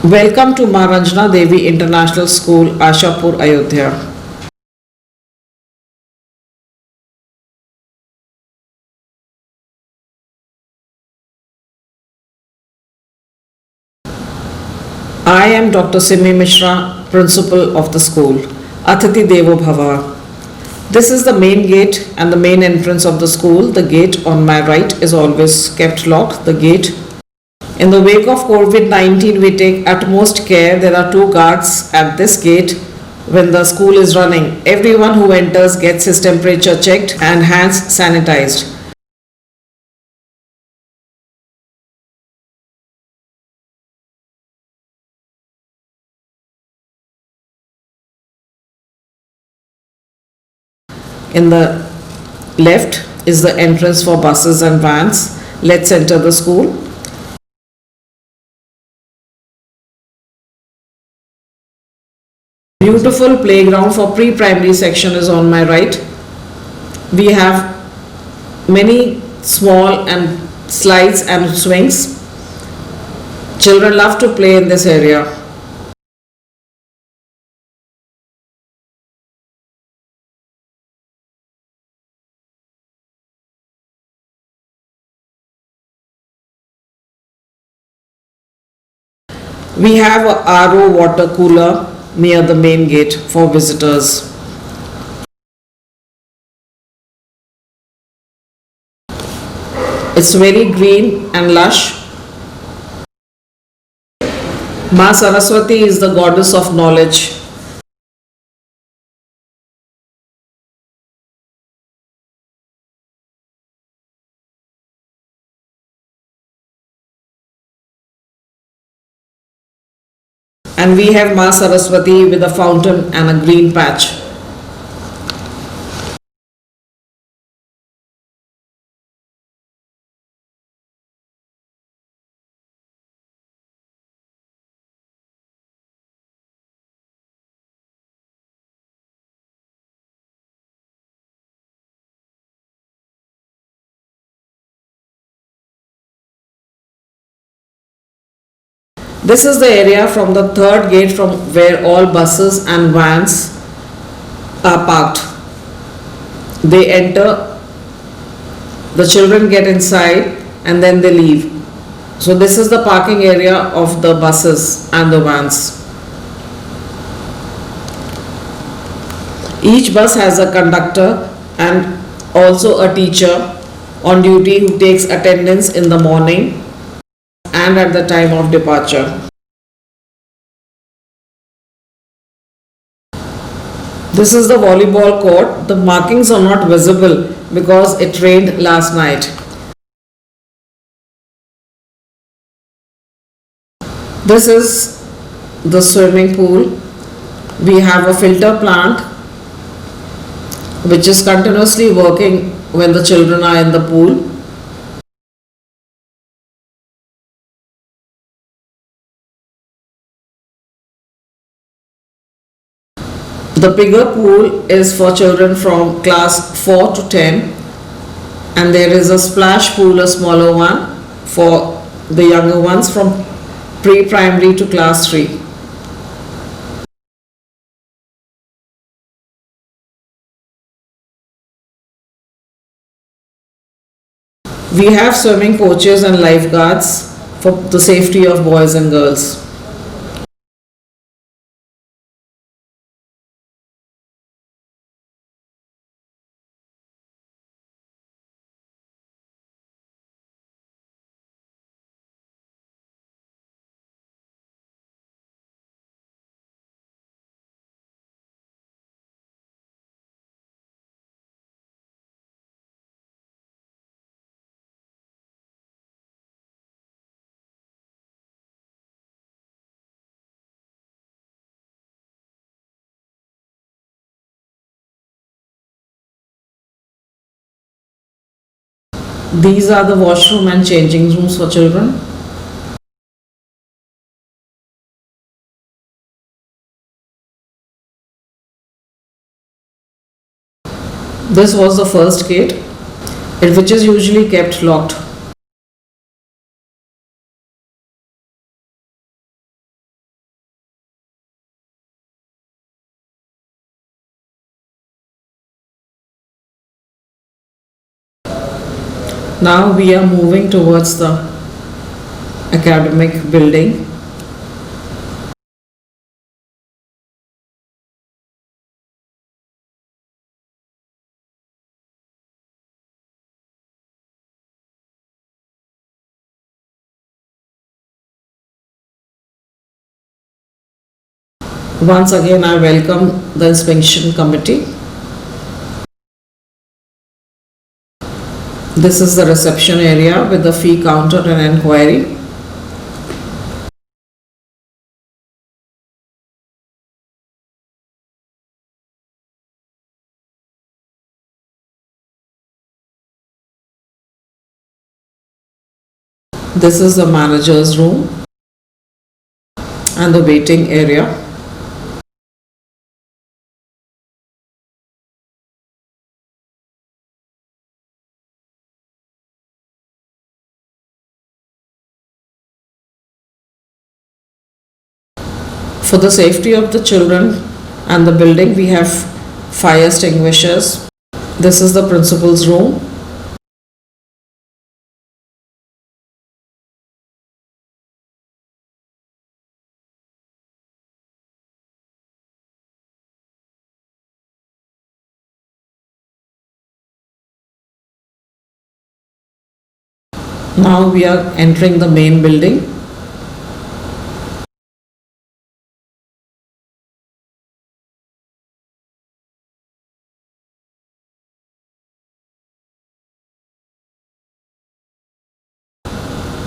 Welcome to Maharanjana Devi International School, Ashapur, Ayodhya. I am Dr. Simi Mishra, Principal of the school. Athithi Devo Bhava. This is the main gate and the main entrance of the school. The gate on my right is always kept locked. The gate. In the wake of COVID-19, we take utmost care. There are two guards at this gate when the school is running. Everyone who enters gets his temperature checked and hands sanitized. In the left is the entrance for buses and vans. Let's enter the school. Beautiful playground for pre-primary section is on my right. We have many small and slides and swings. Children love to play in this area. We have a RO water cooler near the main gate for visitors. It's very green and lush. Ma Saraswati is the goddess of knowledge. And we have Ma Saraswati with a fountain and a green patch. This is the area from the third gate from where all buses and vans are parked. They enter, the children get inside and then they leave. So this is the parking area of the buses and the vans. Each bus has a conductor and also a teacher on duty who takes attendance in the morning and at the time of departure. This is the volleyball court. The markings are not visible because it rained last night. This is the swimming pool. We have a filter plant which is continuously working when the children are in the pool. The bigger pool is for children from class 4 to 10, and there is a splash pool, a smaller one, for the younger ones from pre-primary to class 3. We have swimming coaches and lifeguards for the safety of boys and girls. These are the washroom and changing rooms for children. This was the first gate, which is usually kept locked. Now we are moving towards the academic building. Once again, I welcome the inspection committee. This is the reception area with the fee counter and enquiry. This is the manager's room and the waiting area. For the safety of the children and the building, we have fire extinguishers. This is the principal's room. Now we are entering the main building.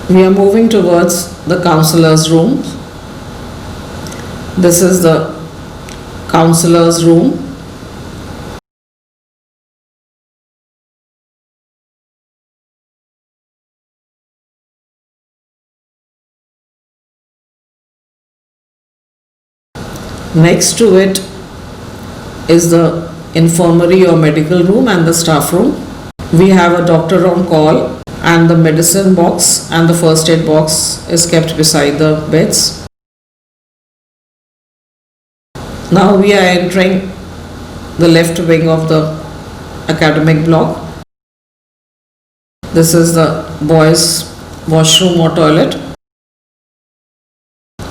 We are moving towards the counselor's room. This is the counselor's room. Next to it is the infirmary or medical room and the staff room. We have a doctor on call, and the medicine box and the first aid box is kept beside the beds. Now we are entering the left wing of the academic block. This is the boys' washroom or toilet.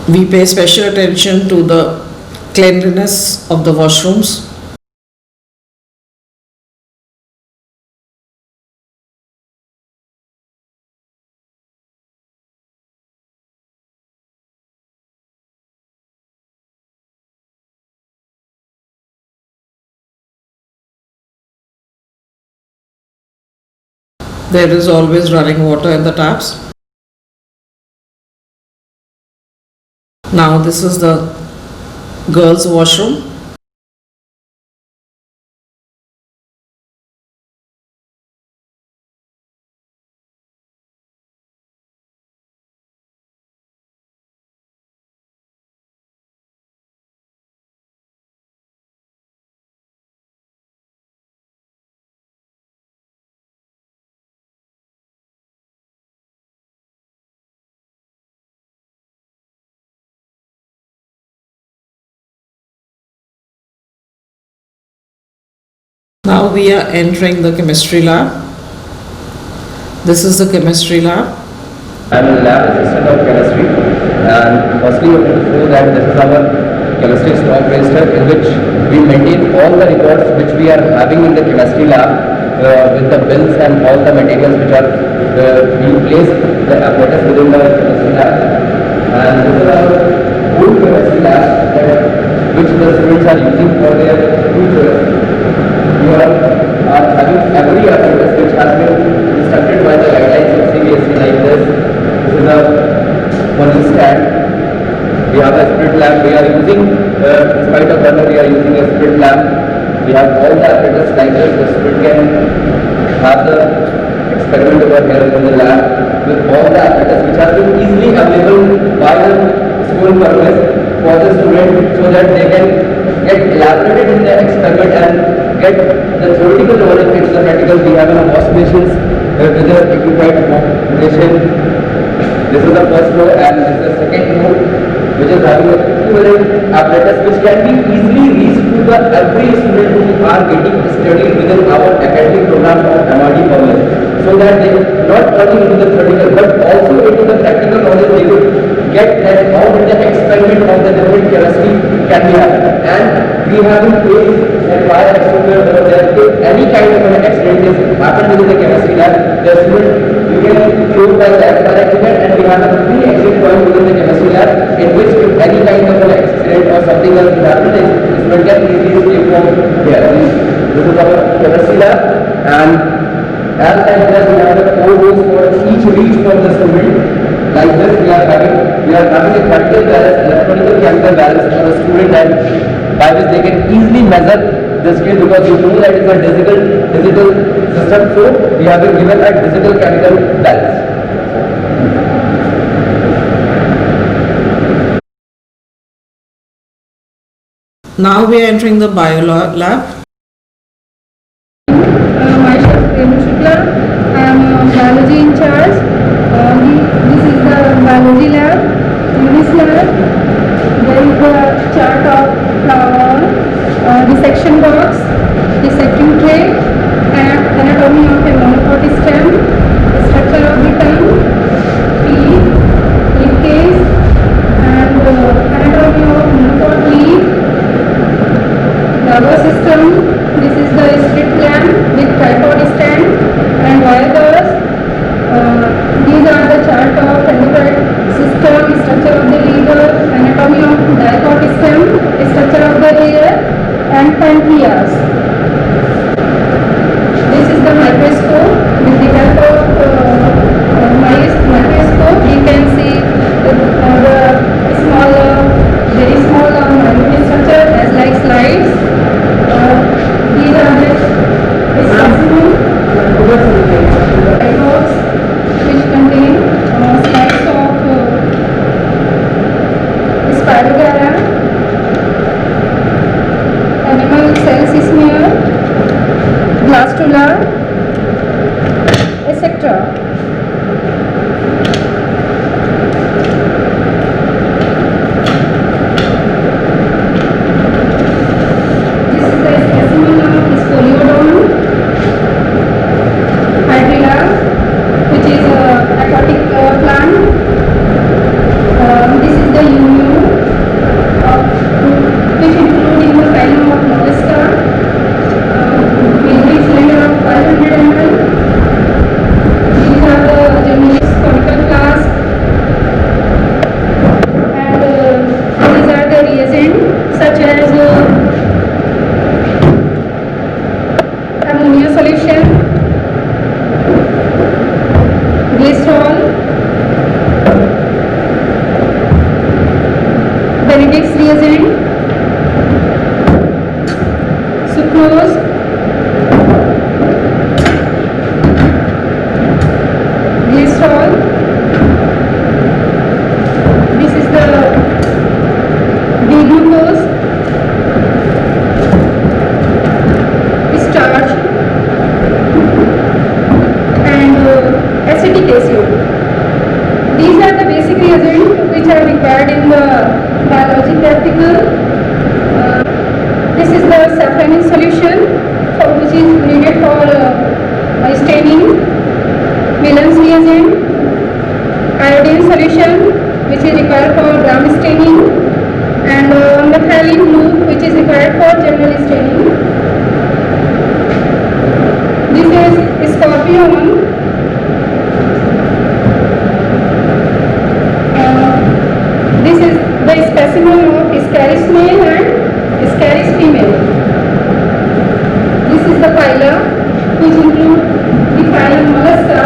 We pay special attention to the cleanliness of the washrooms. There is always running water in the taps. Now this is the girls' washroom. Now we are entering the chemistry lab. This is the chemistry lab. I'm a lab assistant of chemistry, and firstly you have to know that this is our chemistry stock register in which we maintain all the records which we are having in the chemistry lab with the bills and all the materials which are being placed the apparatus within the chemistry lab. And this is our old chemistry lab which the students are using for their future. We are having every apparatus which has been instructed by the guidelines of CBSE like this. This is a one stand. We have a split lamp. We are using, in spite of weather, we are using a split lamp. We have all the apparatus like this. The student can have the experiment over here in the lab with all the apparatus which have been easily available by the school purpose for the student so that they can get elaborated in the experiment and get the theoretical knowledge into the practical. We have a wash machines with the equipped foundation. This is the first row and this is the second row which is having a equivalent apparatus which can be easily reached to the every student who are getting studied within our academic program of MRD College. so that they not only into the theoretical but also into the practical knowledge they will get that how the experiment of the different chemistry can be happened. And we have been placed that fire extinguisher over there. If any kind of an accident is happened within the chemistry lab, the student we can show by that fire extinguisher, and we have a free exit point within the chemistry lab in which if any kind of an accident or something else is happening, the student can easily escape from here. This is our chemistry lab, and as like this we have the 4 rows for each reach for the student. Like this we are having a practical balance, electronical chemical balance for the student, and by which they can easily measure the skill, because you know that it's a digital system, so we have been given a digital chemical balance. Now we are entering the bio lab. Myself Renu Shukla. I am biology in charge. This is the biology lab, UNIS lab. There is the chart of flower, dissection box, dissecting tray, and anatomy of a monopod stem, structure of the tongue, teeth, lip case, and anatomy of monopod leaf, nervous system. This is the split plan with tripod stand and wire bars. These are the chart of endocrine system, structure of the liver, anatomy of dipod stem, structure of the hair, and pancreas. This is the microscope. With the help of microscope, you can see the small, very small minute structure as like slides. These are the specimen box which contain slides of Spirogara, animal cells smear, blastula, etc. Benedict's reagent, sucrose, glycerol. This is the D-glucose, starch, and acetic acid. These are the basic reagents which are required in the biology practical. This is the safranin solution which is needed for staining, Whelan's reagent, iodine solution which is required for gram staining, and methylene blue which is required for general staining. This is scorpion. This is the specimen of Scaris male and Scaris female. This is the phyla, which include the phylum Mollusca,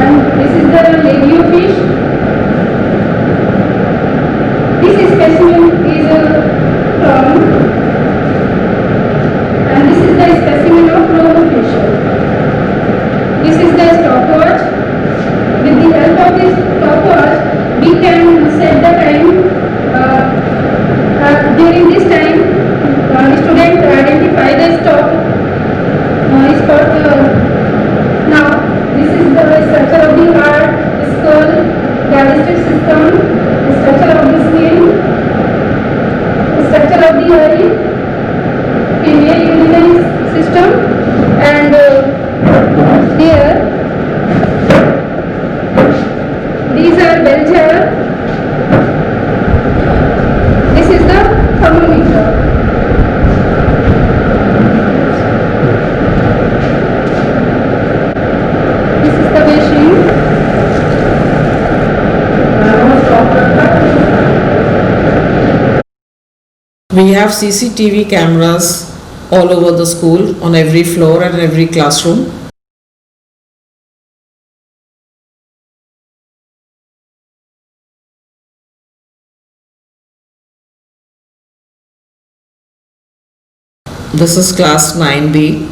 and this is the labiofish. This specimen is from, and this is the specimen of Globofish. This is the stopwatch. With the help of this stopwatch, we can set the time. During this time, student identify the stop spot. Now, this is the structure of the heart, skull, digestive system, structure of the skin, structure of the eye, female urinary system, and have CCTV cameras all over the school, on every floor and every classroom. This is class 9B.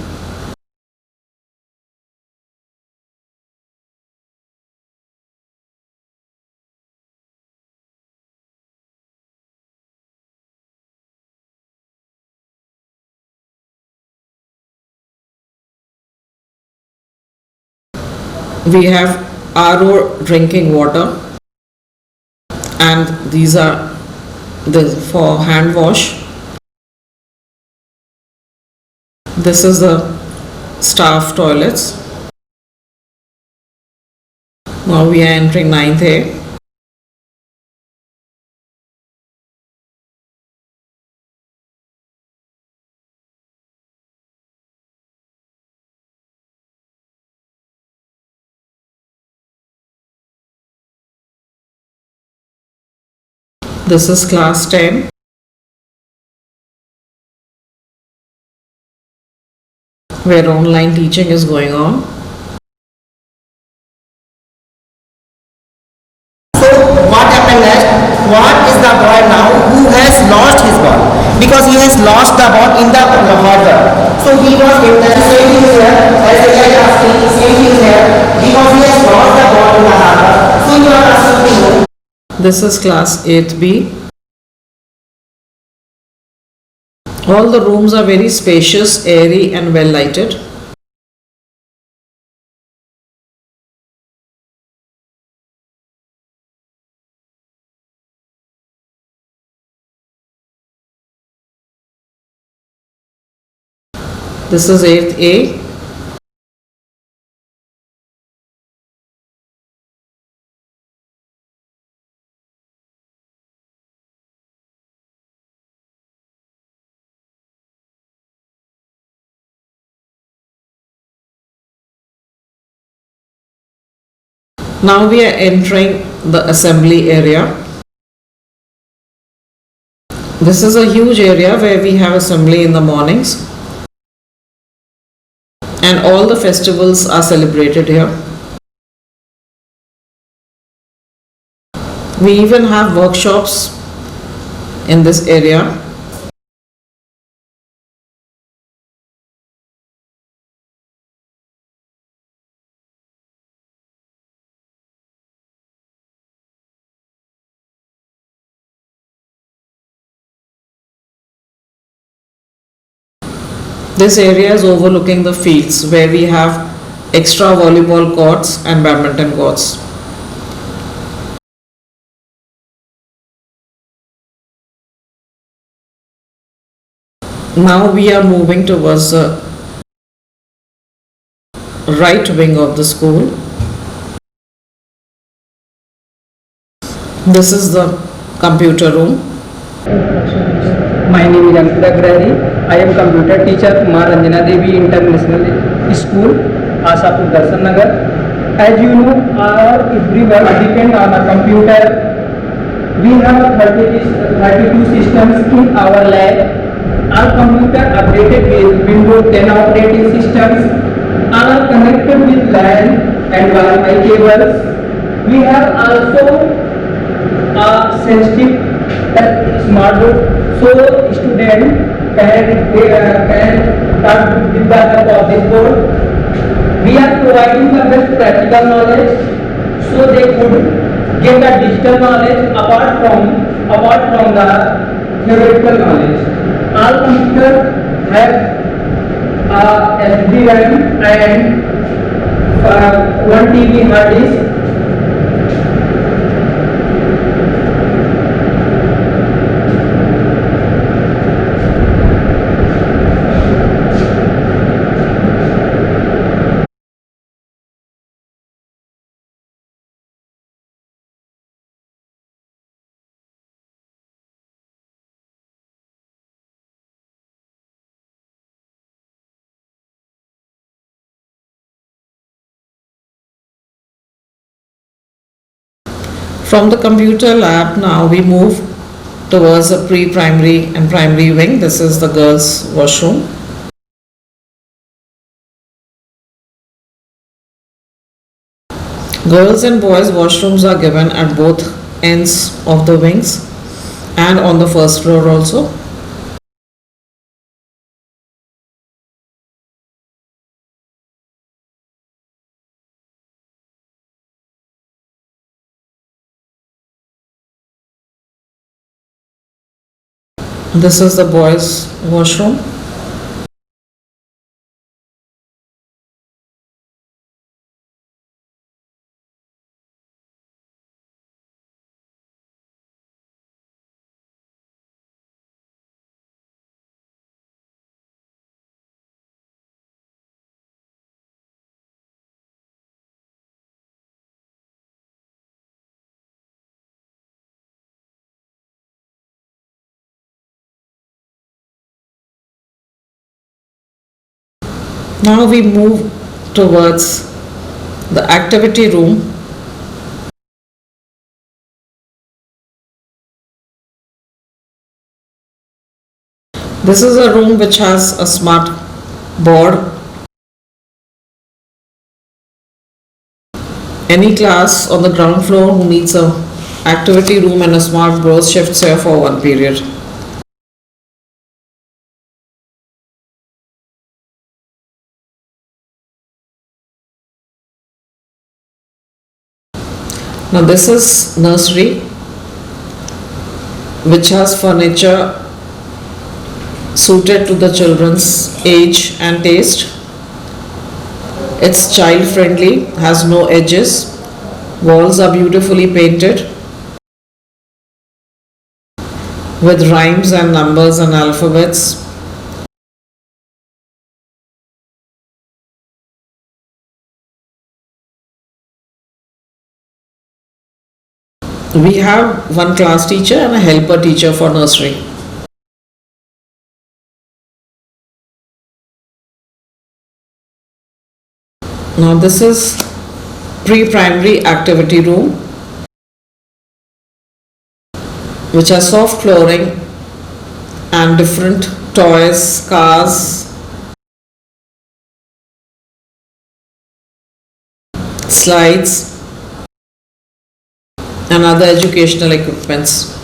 We have RO drinking water, and these are for hand wash. This is the staff toilets. Now we are entering 9th A. This is class 10. Where online teaching is going on. So what happened next? What is the boy now who has lost his ball? Because he has lost the ball in the water. So he was in the same thing here as the guy asking same thing here because he has lost the ball in the water. So you are asking me. This is class 8B. All the rooms are very spacious, airy and well lighted. This is 8th A. Now we are entering the assembly area. This is a huge area where we have assembly in the mornings. And all the festivals are celebrated here. We even have workshops in this area. This area is overlooking the fields where we have extra volleyball courts and badminton courts. Now we are moving towards the right wing of the school. This is the computer room. My name is Ankita Agrari. I am computer teacher, Ma Ranjana Devi International School, Asapur Darshan Nagar. As you know, our every work depends on a computer. We have 32 systems in our lab. Our computer updated with Windows 10 operating systems. All are connected with LAN and Wi-Fi cables. We have also a sensitive smartboard so student can start with the help of this board. We are providing the best practical knowledge so they could get the digital knowledge apart from the theoretical knowledge. All computers have SD RAM and 1 TB hard disk. From the computer lab now we move towards the pre-primary and primary wing. This is the girls' washroom. Girls and boys washrooms are given at both ends of the wings and on the first floor also. This is the boys' washroom. Now we move towards the activity room. This is a room which has a smart board. Any class on the ground floor who needs a activity room and a smart board shifts here for one period. Now this is nursery, which has furniture suited to the children's age and taste. It's child friendly, has no edges. Walls are beautifully painted with rhymes and numbers and alphabets. We have one class teacher and a helper teacher for nursery. Now this is pre-primary activity room, which has soft flooring and different toys, cars, slides and other educational equipments.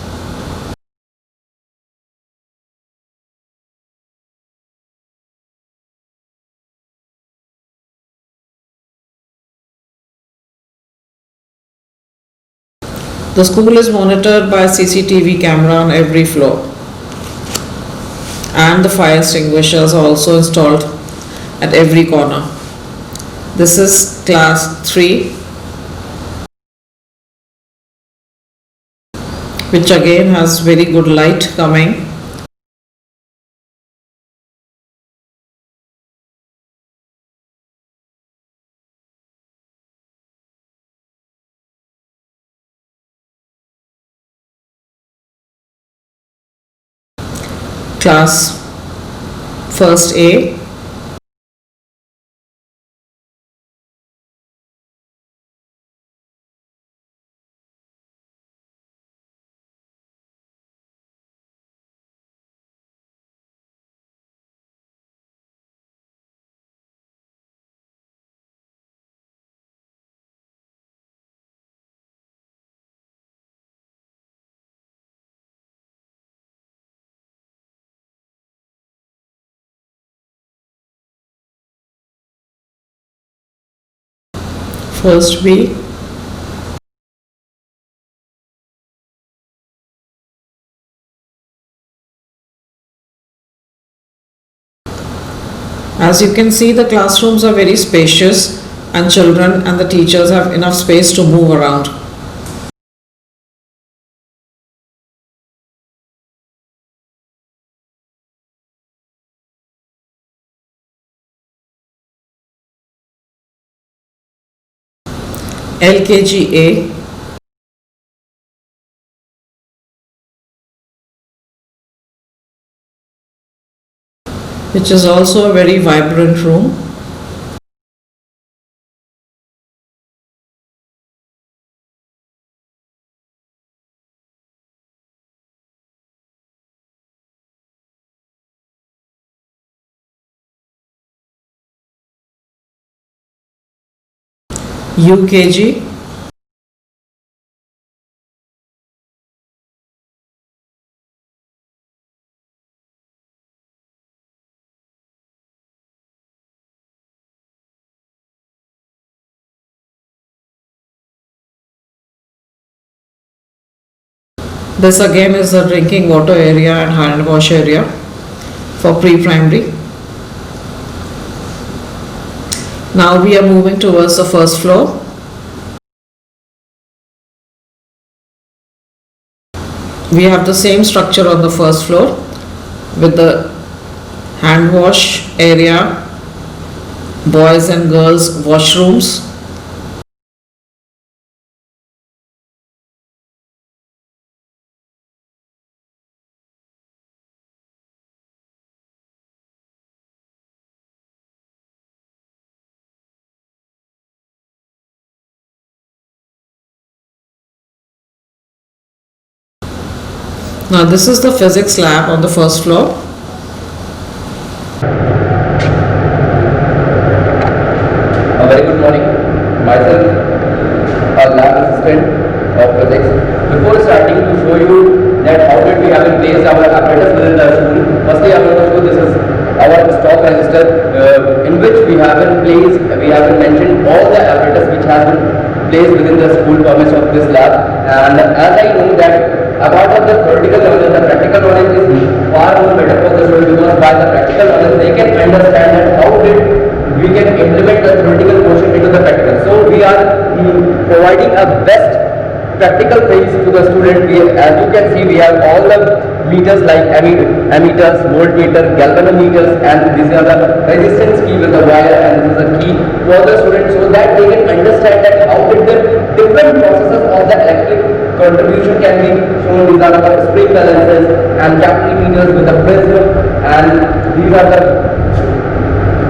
The school is monitored by CCTV camera on every floor, and the fire extinguishers are also installed at every corner. This is class 3, which again has very good light coming. Class first A. First B. As you can see, the classrooms are very spacious and children and the teachers have enough space to move around. LKG A. Which is also a very vibrant room. UKG, this again is the drinking water area and hand wash area for pre-primary. Now we are moving towards the first floor. We have the same structure on the first floor with the hand wash area, boys and girls washrooms, now this is the physics lab on the first floor. A very good morning. Myself, a lab assistant of physics. Before starting to show you that how did we have in place our apparatus within the school, firstly I want to show this is our stock register in which we have in place, we have mentioned all the apparatus which has been placed within the school premise of this lab. And as I know that apart of the theoretical knowledge, the practical knowledge is far more better for the student because by the practical knowledge they can understand that how did we can implement the theoretical portion into the practical. So we are providing a best practical things to the student. As you can see, we have all the meters like ammeters, voltmeter, galvanometers, and these are the resistance key with the wire, and this is a key for the student so that they can understand that how did the different processes of the electric contribution can be shown. These are the spring balances and capillary with the prism, and these are the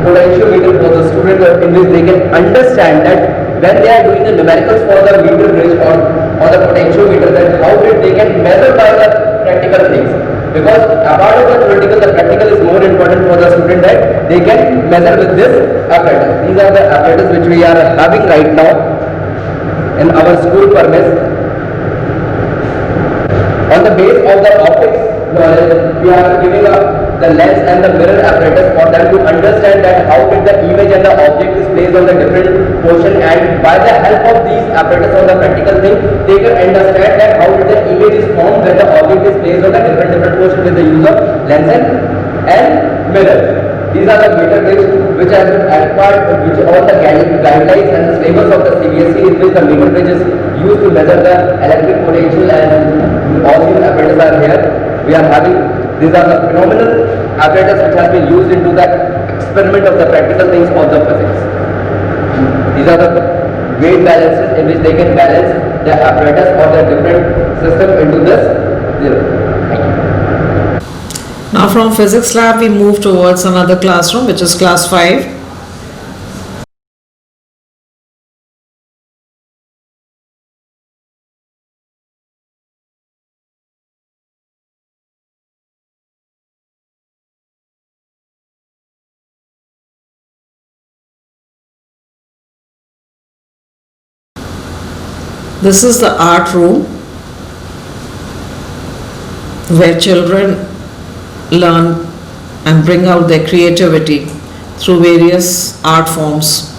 potentiometer for the student in which they can understand that when they are doing the numericals for the meter bridge or the potentiometer, that how did they can measure by the practical things. Because apart of the theoretical, the practical is more important for the student that they can measure with this apparatus. These are the apparatus which we are having right now in our school premise. On the base of the optics knowledge, we are giving up the lens and the mirror apparatus for them to understand that how did the image and the object is placed on the different portion, and by the help of these apparatus on the practical thing, they can understand that how did the image is formed when the object is placed on the different portion with the use of lens and mirror. These are the meter bridge which has been acquired, which all the guidelines and the syllabus of the CBSE in which the meter bridge is used to measure the electric potential, and all these apparatus are here. We are having, these are the phenomenal apparatus which has been used into the experiment of the practical things of the physics. These are the weight balances in which they can balance the apparatus or the different system into this. Thank you. Now from physics lab we move towards another classroom which is class 5. This is the art room where children learn and bring out their creativity through various art forms.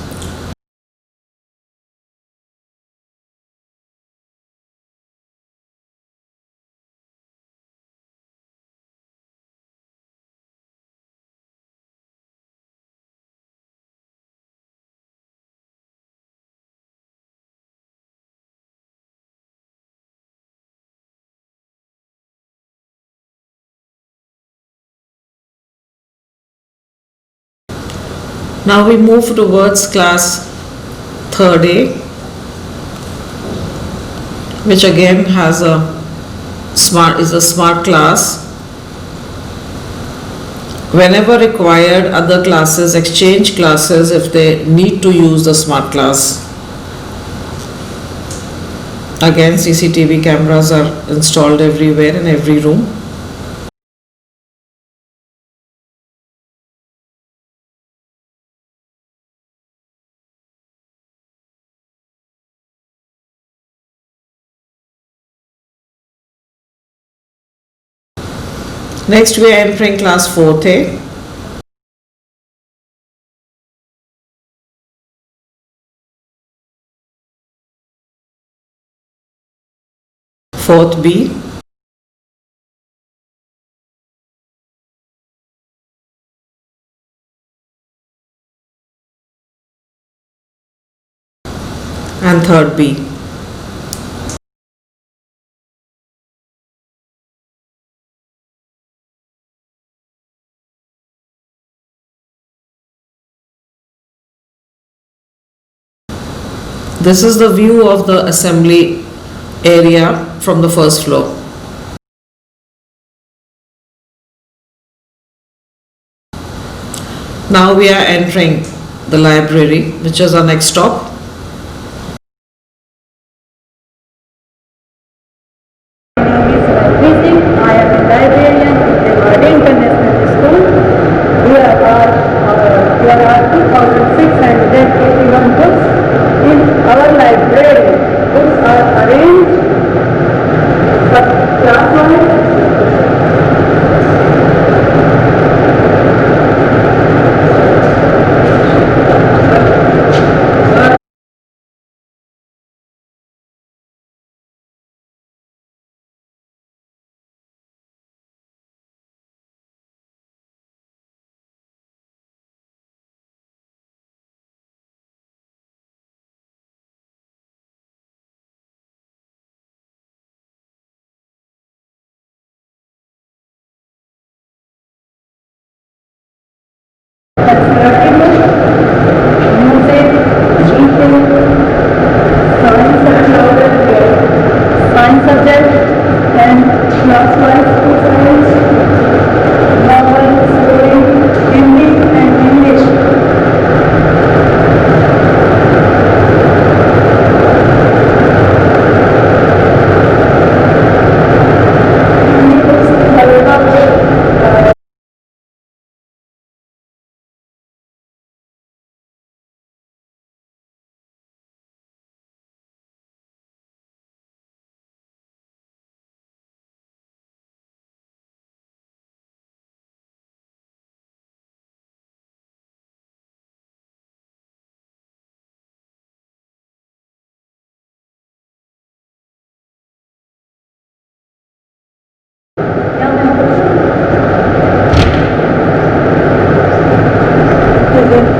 Now we move towards class 3rd A, which again has a smart class. Whenever required, other classes exchange classes if they need to use the smart class. Again, CCTV cameras are installed everywhere in every room. Next we are entering class 4th A. Fourth B. And third B. This is the view of the assembly area from the first floor. Now we are entering the library, which is our next stop. Visiting, I am a librarian in the International School. There are 2,681 books in our library. Books are arranged class-wise. Science subject and class-wise science, novel, story, Hindi and English. Hindi books available.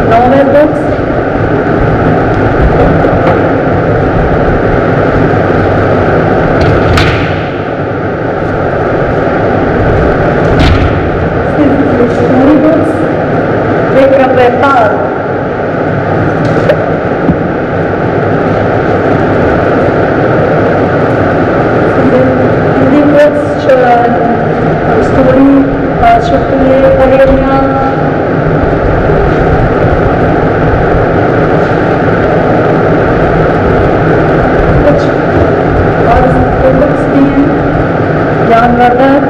Novel books. Story books. Vikram Vedpal. Hindi books. Story. Shukriya. Paheliyan. Janwardhan.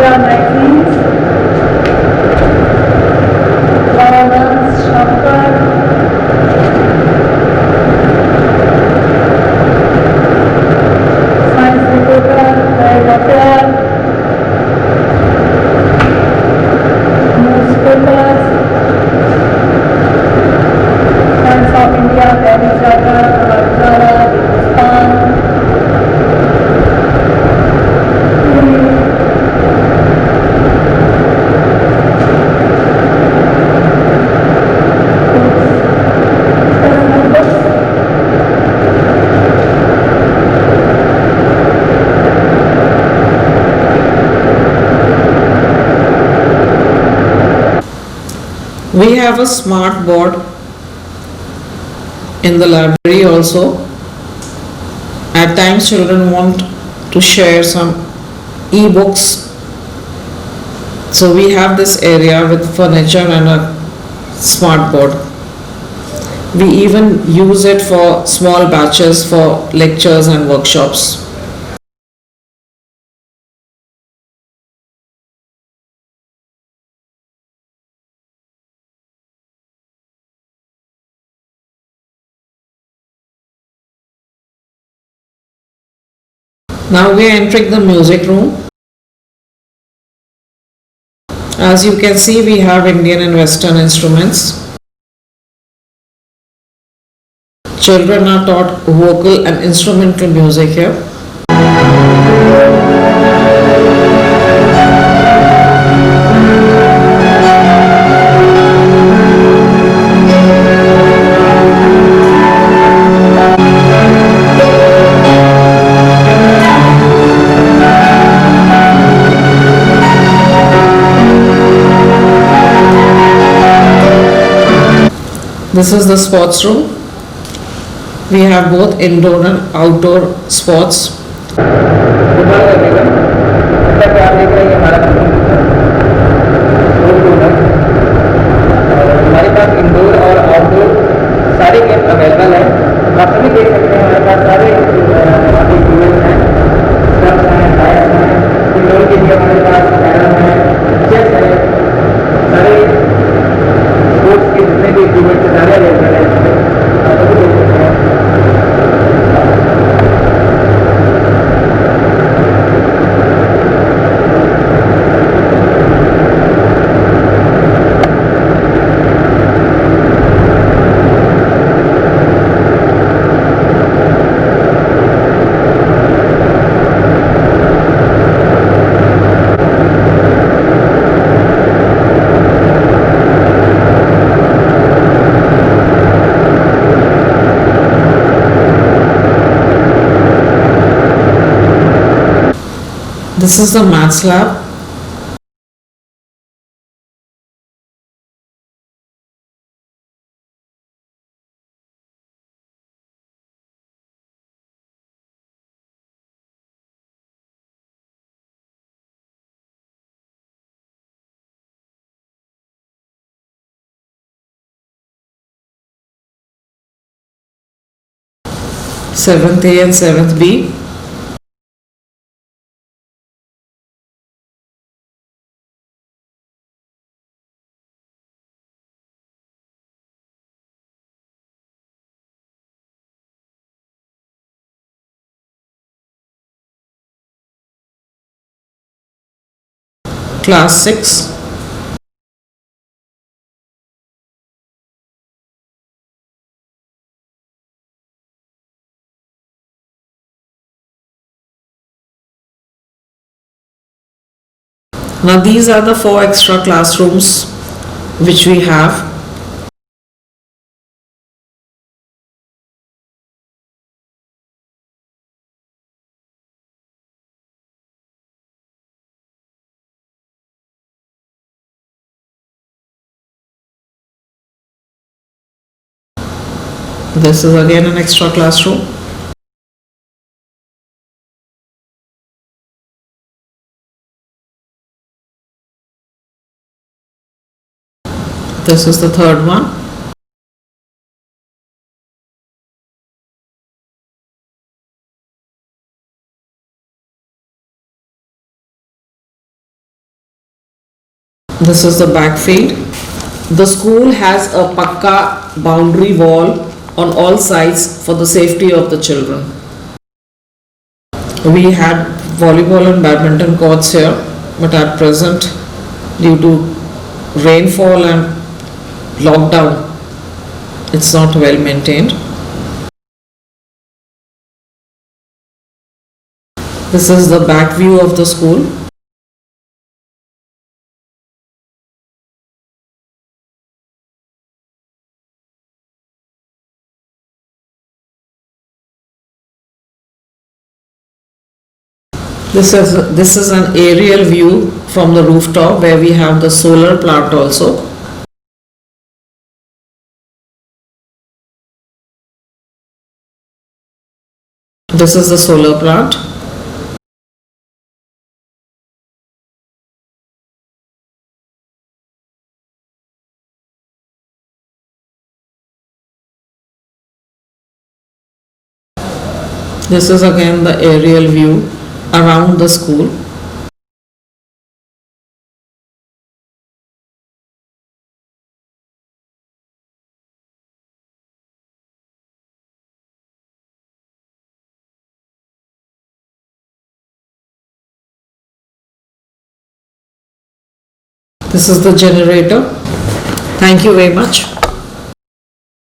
Magazines. We have a smart board in the library also. At times children want to share some e-books. So we have this area with furniture and a smart board. We even use it for small batches for lectures and workshops. Now we are entering the music room. As you can see, we have Indian and Western instruments. Children are taught vocal and instrumental music here. This is the sports room. We have both indoor and outdoor sports. Good morning everyone. जैसा कि आप देख रहे हैं ये हमारा sport room है और हमारे पास इंडोर और आउटडोर सारे गेम अवेलेबल है। आप सभी देख सकते हैं हमारे पास सारे इक्विपमेंट्स हैं, स्टम्प्स हैं, टायर्स हैं। इंडोर के लिए हमारे पास कैरम है, चेस है, सारे स्पोर्ट्स के जितने भी इक्विपमेंट्स हैं सारे अवेलेबल हैं। आप सभी देख सकते हैं। This is the maths lab. Seventh A and seventh B. Class 6. Now these are the 4 extra classrooms which we have. This is again an extra classroom. This is the third one. This is the backfield. The school has a pakka boundary wall on all sides for the safety of the children. We had volleyball and badminton courts here, but at present, due to rainfall and lockdown, it's not well maintained. This is the back view of the school. This is an aerial view from the rooftop where we have the solar plant also. This is the solar plant. This is again the aerial view around the school. This is the generator. Thank you very much.